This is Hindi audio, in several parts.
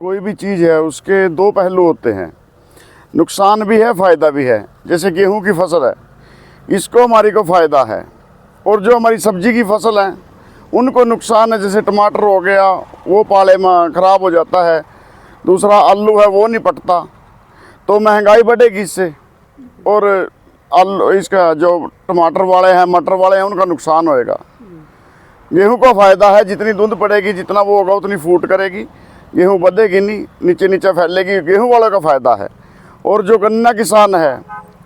कोई भी चीज़ है उसके दो पहलू होते हैं, नुकसान भी है फ़ायदा भी है। जैसे गेहूं की फसल है, इसको हमारी को फ़ायदा है, और जो हमारी सब्जी की फसल है उनको नुकसान है। जैसे टमाटर हो गया, वो पाले में ख़राब हो जाता है। दूसरा आलू है, वो नहीं पटता, तो महंगाई बढ़ेगी इससे। और आलू, इसका जो टमाटर वाले हैं, मटर वाले हैं, उनका नुकसान होएगा। गेहूं का फ़ायदा है, जितनी धुंध पड़ेगी, जितना वो होगा उतनी फूट करेगी, गेहूं बढ़ेगी नहीं, नीचे नीचे फैलेगी। गेहूं वालों का फ़ायदा है। और जो गन्ना किसान है,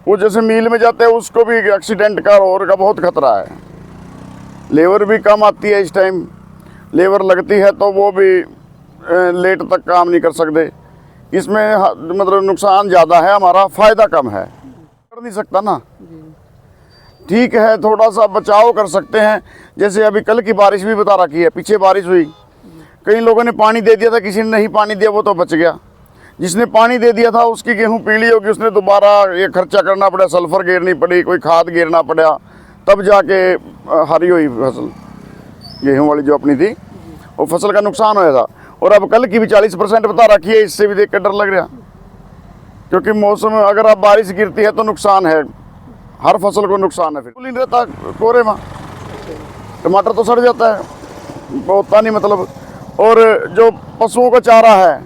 वो जैसे मिल में जाते हैं, उसको भी एक्सीडेंट का और का बहुत खतरा है। लेबर भी कम आती है इस टाइम, लेबर लगती है तो वो भी लेट तक काम नहीं कर सकते। इसमें मतलब नुकसान ज़्यादा है, हमारा फ़ायदा कम है। कर नहीं सकता ना, ठीक है, थोड़ा सा बचाव कर सकते हैं। जैसे अभी कल की बारिश भी बता रखी है, पीछे बारिश हुई, कई लोगों ने पानी दे दिया था, किसी ने नहीं पानी दिया, वो तो बच गया। जिसने पानी दे दिया था उसकी गेहूं पीली होगी, उसने दोबारा ये खर्चा करना पड़ा, सल्फर गिरनी पड़ी, कोई खाद गिरना पड़ा, तब जाके हरी हुई फसल। गेहूं वाली जो अपनी थी, वो फसल का नुकसान होया था। और अब कल की भी 40% बता रखी है, इससे भी देख कर डर लग रहा, क्योंकि मौसम में अगर अब बारिश गिरती है तो नुकसान है, हर फसल को नुकसान है। फिर नहीं रहता कोहरे में, टमाटर तो सड़ जाता है, होता नहीं मतलब। और जो पशुओं का चारा है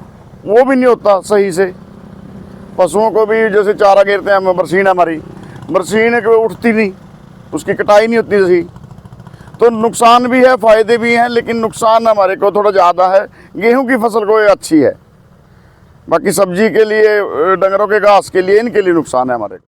वो भी नहीं होता सही से। पशुओं को भी जैसे चारा गिरते हैं, बरसीन हमारी, बरसीन उठती नहीं, उसकी कटाई नहीं होती सही। तो नुकसान भी है, फ़ायदे भी हैं, लेकिन नुकसान हमारे को थोड़ा ज़्यादा है। गेहूं की फसल को ये अच्छी है, बाकी सब्जी के लिए, डंगरों के घास के लिए, इनके लिए नुकसान है हमारे को।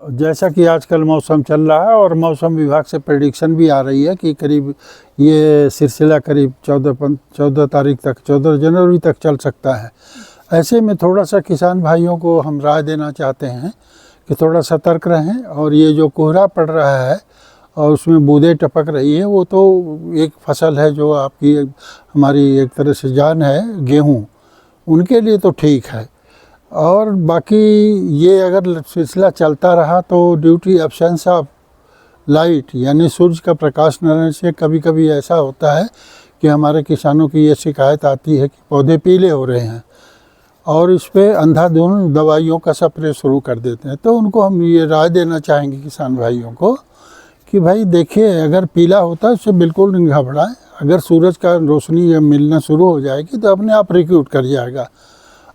जैसा कि आजकल मौसम चल रहा है और मौसम विभाग से प्रेडिक्शन भी आ रही है कि करीब ये सिलसिला करीब 14 तारीख तक, 14 जनवरी तक चल सकता है। ऐसे में थोड़ा सा किसान भाइयों को हम राय देना चाहते हैं कि थोड़ा सतर्क रहें। और ये जो कोहरा पड़ रहा है और उसमें बूंदें टपक रही है, वो तो एक फसल है जो आपकी, हमारी एक तरह से जान है, गेहूँ, उनके लिए तो ठीक है। और बाकी ये अगर सिलसिला चलता रहा तो ड्यूटी एब्सेंस ऑफ लाइट, यानी सूरज का प्रकाश न रहने से कभी कभी ऐसा होता है कि हमारे किसानों की ये शिकायत आती है कि पौधे पीले हो रहे हैं, और इस पर अंधाधुंध दवाइयों का स्प्रे शुरू कर देते हैं। तो उनको हम ये राय देना चाहेंगे किसान भाइयों को कि भाई देखिए, अगर पीला होता है उससे बिल्कुल नहीं घबराएं। अगर सूरज का रोशनी मिलना शुरू हो जाएगी तो अपने आप रिक्रूट कर जाएगा।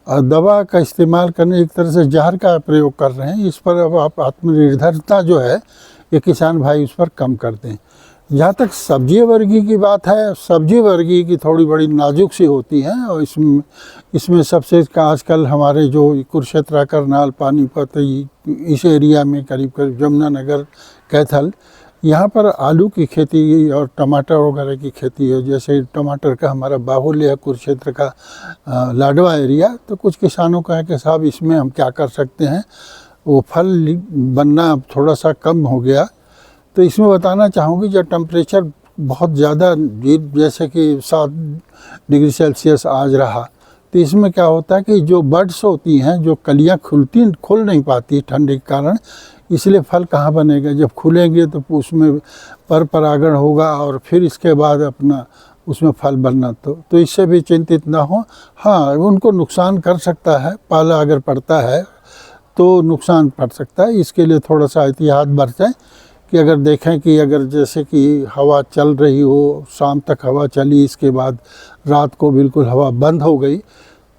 और दवा का इस्तेमाल करने, एक तरह से जहर का प्रयोग कर रहे हैं, इस पर अब आप आत्मनिर्भरता जो है ये किसान भाई उस पर कम कर दें। जहाँ तक सब्जी वर्गी की बात है, सब्जी वर्गी की थोड़ी बड़ी नाजुक सी होती है, और इसमें सबसे आजकल हमारे जो कुरुक्षेत्र, करनाल, पानीपत, इस एरिया में करीब करीब यमुनानगर, कैथल, यहाँ पर आलू की खेती और टमाटर वगैरह की खेती है। जैसे टमाटर का हमारा बाहुल्य है, कुरुक्षेत्र का लाडवा एरिया। तो कुछ किसानों का है कि साहब इसमें हम क्या कर सकते हैं, वो फल बनना थोड़ा सा कम हो गया। तो इसमें बताना चाहूँगी, जब टेम्परेचर बहुत ज़्यादा, जैसे कि 7 डिग्री सेल्सियस आज रहा, तो इसमें क्या होता है कि जो बड्स होती हैं, जो कलियाँ खुल नहीं पाती ठंडी के कारण, इसलिए फल कहाँ बनेगा। जब खुलेंगे तो उसमें परागण होगा और फिर इसके बाद अपना उसमें फल बनना। तो इससे भी चिंतित ना हो। हाँ, उनको नुकसान कर सकता है, पाला अगर पड़ता है तो नुकसान पड़ सकता है। इसके लिए थोड़ा सा एहतियात बरतें कि अगर देखें कि अगर जैसे कि हवा चल रही हो, शाम तक हवा चली, इसके बाद रात को बिल्कुल हवा बंद हो गई,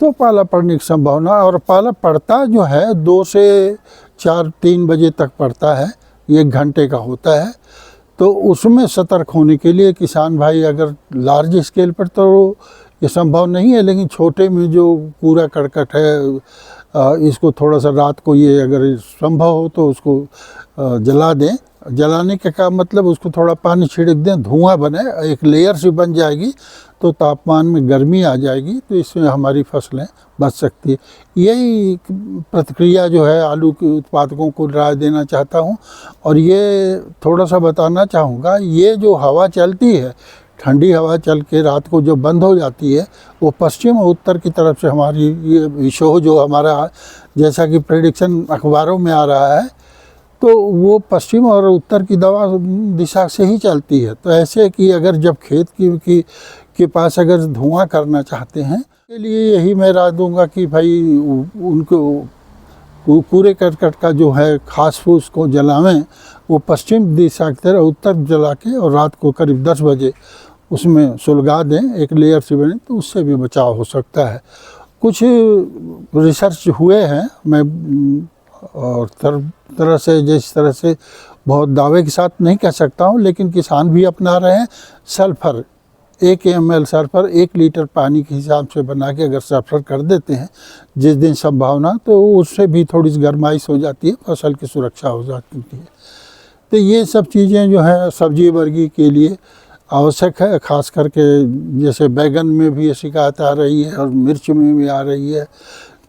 तो पाला पड़ने की संभावना। और पाला पड़ता जो है 2 से 4-3 बजे तक पड़ता है, 1 घंटे का होता है। तो उसमें सतर्क होने के लिए किसान भाई, अगर लार्ज स्केल पर तो ये संभव नहीं है, लेकिन छोटे में जो कूड़ा करकट है, इसको थोड़ा सा रात को ये अगर संभव हो तो उसको जला दें। जलाने का मतलब उसको थोड़ा पानी छिड़क दें, धुआं बने, एक लेयर सी बन जाएगी, तो तापमान में गर्मी आ जाएगी, तो इसमें हमारी फसलें बच सकती है। यही प्रतिक्रिया जो है आलू के उत्पादकों को राय देना चाहता हूँ। और ये थोड़ा सा बताना चाहूँगा, ये जो हवा चलती है, ठंडी हवा चल के रात को जो बंद हो जाती है, वो पश्चिम और उत्तर की तरफ से हमारी ये विशो जो हमारा, जैसा कि प्रेडिक्शन अखबारों में आ रहा है, तो वो पश्चिम और उत्तर की दिशा से ही चलती है। तो ऐसे कि अगर जब खेत के पास अगर धुआं करना चाहते हैं, के लिए यही मैं राय दूंगा कि भाई उनको कूड़े करकट का जो है घास फूस को जलावें, वो पश्चिम दिशा की तरह उत्तर जला के, और रात को करीब 10 बजे उसमें सुलगा दें, एक लेयर से बने, तो उससे भी बचाव हो सकता है। कुछ रिसर्च हुए हैं, मैं और तरह से, जिस तरह से बहुत दावे के साथ नहीं कह सकता हूँ, लेकिन किसान भी अपना रहे हैं। सल्फर 1 ml सल्फर 1 लीटर पानी के हिसाब से बना के अगर सल्फर कर देते हैं जिस दिन संभावना, तो उससे भी थोड़ी सी गर्माइश हो जाती है, फसल की सुरक्षा हो जाती है। तो ये सब चीज़ें जो है सब्जी वर्गी के लिए आवश्यक है। ख़ास करके जैसे बैगन में भी ये शिकायत आ रही है और मिर्च में भी आ रही है,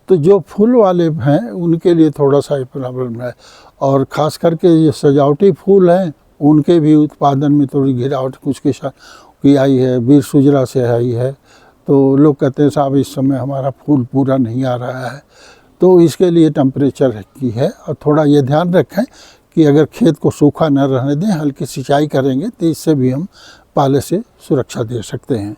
तो जो फूल वाले हैं उनके लिए थोड़ा सा प्रॉब्लम है। और ख़ास करके ये सजावटी फूल हैं, उनके भी उत्पादन में थोड़ी गिरावट कुछ के साथ की आई है, बीर सुजरा से आई है। तो लोग कहते हैं साहब इस समय हमारा फूल पूरा नहीं आ रहा है, तो इसके लिए टेम्परेचर की है। और थोड़ा ये ध्यान रखें कि अगर खेत को सूखा न रहने दें, हल्की सिंचाई करेंगे, तो इससे भी हम पाले से सुरक्षा दे सकते हैं।